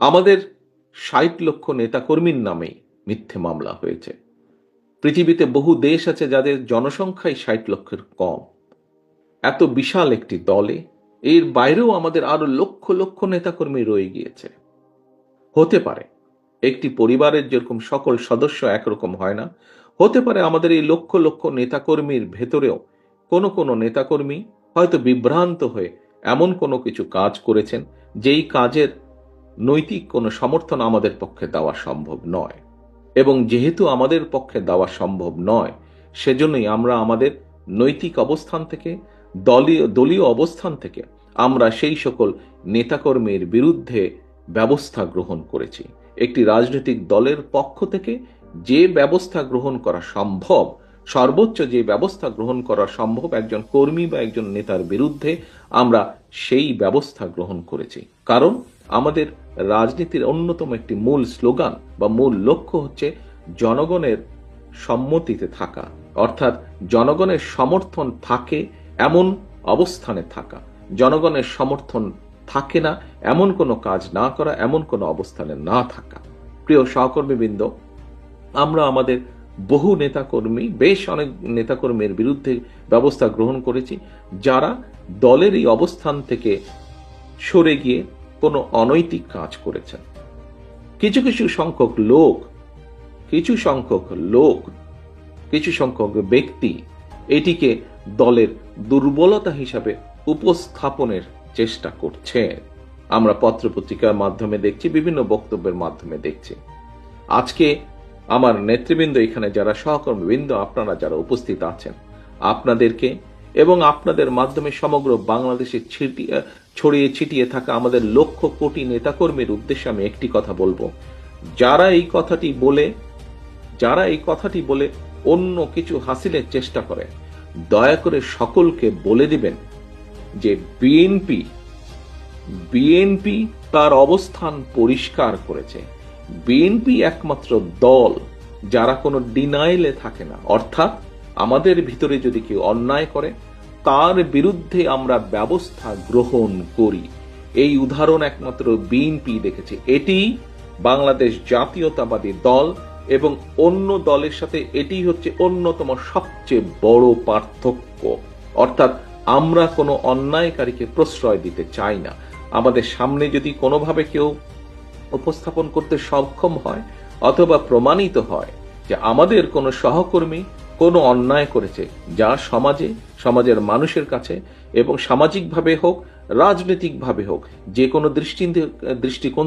আমাদের ৬০ লক্ষ নেতাকর্মীর নামেই মিথ্যে মামলা হয়েছে। পৃথিবীতে বহু দেশ আছে যাদের জনসংখ্যাই ৬০ লক্ষের কম। এত বিশাল একটি দলে এর বাইরেও আমাদের আরো লক্ষ লক্ষ নেতাকর্মী রয়ে গিয়েছে। হতে পারে একটি পরিবারের যেরকম সকল সদস্য একরকম হয় না, হতে পারে আমাদের এই লক্ষ লক্ষ নেতাকর্মীর ভেতরেও কোনো কোনো নেতাকর্মী হয়তো বিভ্রান্ত হয়ে এমন কোনো কিছু কাজ করেছেন যেই কাজের নৈতিক কোনো সমর্থন আমাদের পক্ষে দেওয়া সম্ভব নয়। এবং যেহেতু আমাদের পক্ষে দেওয়া সম্ভব নয়, সেজন্যই আমরা আমাদের নৈতিক অবস্থান থেকে, দলীয় অবস্থান থেকে আমরা সেই সকল নেতাকর্মীর বিরুদ্ধে ব্যবস্থা গ্রহণ করেছি। একটি রাজনৈতিক দলের পক্ষ থেকে যে ব্যবস্থা গ্রহণ করা সম্ভব, সর্বোচ্চ যে ব্যবস্থা গ্রহণ করা সম্ভব একজন কর্মী বা একজন নেতার বিরুদ্ধে, আমরা সেই ব্যবস্থা গ্রহণ করেছি। কারণ আমাদের রাজনীতির অন্যতম একটি মূল স্লোগান বা মূল লক্ষ্য হচ্ছে জনগণের সম্মতিতে থাকা, অর্থাৎ জনগণের সমর্থন থাকে এমন অবস্থানে থাকা, জনগণের সমর্থন থাকে না এমন কোনো কাজ না করা, এমন কোনো অবস্থানে না থাকা। প্রিয় সহকর্মীবৃন্দ, আমরা আমাদের বহু নেতাকর্মী, বেশ অনেক নেতাকর্মীর বিরুদ্ধে ব্যবস্থা গ্রহণ করেছি যারা দলের এই অবস্থান থেকে সরে গিয়ে কোনো অনৈতিক কাজ করেছেন। কিছু সংখ্যক ব্যক্তি এটিকে দলের দুর্বলতা হিসাবে উপস্থাপনের চেষ্টা করছে। আমরা পত্রপত্রিকার মাধ্যমে দেখছি, বিভিন্ন বক্তব্যের মাধ্যমে দেখছি। আজকে আমার নেতৃবৃন্দ, এখানে যারা সহকর্মীবৃন্দ, আপনারা যারা উপস্থিত আছেন, আপনাদেরকে এবং আপনাদের মাধ্যমে সমগ্র বাংলাদেশে ছড়িয়ে ছিটিয়ে থাকা আমাদের লক্ষ কোটি নেতাকর্মীর উদ্দেশ্যে আমি একটি কথা বলবো। যারা এই কথাটি বলে অন্য কিছু হাসিলের চেষ্টা করে, দয়া করে সকলকে বলে দিবেন যে বিএনপি তার অবস্থান পরিষ্কার করেছে। বিএনপি একমাত্র দল যারা কোনো ডিনাইলে থাকে না, অর্থাৎ আমাদের ভিতরে যদি কেউ অন্যায় করে তার বিরুদ্ধে আমরা ব্যবস্থা গ্রহণ করি। এই উদাহরণ একমাত্র বিএনপি দেখেছে। এটি বাংলাদেশ জাতীয়তাবাদী দল এবং অন্য দলের সাথে এটি হচ্ছে অন্যতম সবচেয়ে বড় পার্থক্য। অর্থাৎ আমরা কোনো অন্যায়কারীকে প্রশ্রয় দিতে চাই না। আমাদের সামনে যদি কোনোভাবে কেউ উপস্থাপন করতে সক্ষম হয় অথবা প্রমাণিত হয় যে আমাদের কোনো সহকর্মী কোনো অন্যায় করেছে, যা সমাজের মানুষের কাছে এবং সামাজিকভাবে হোক, রাজনৈতিকভাবে হোক, যে কোনো দৃষ্টিকোণ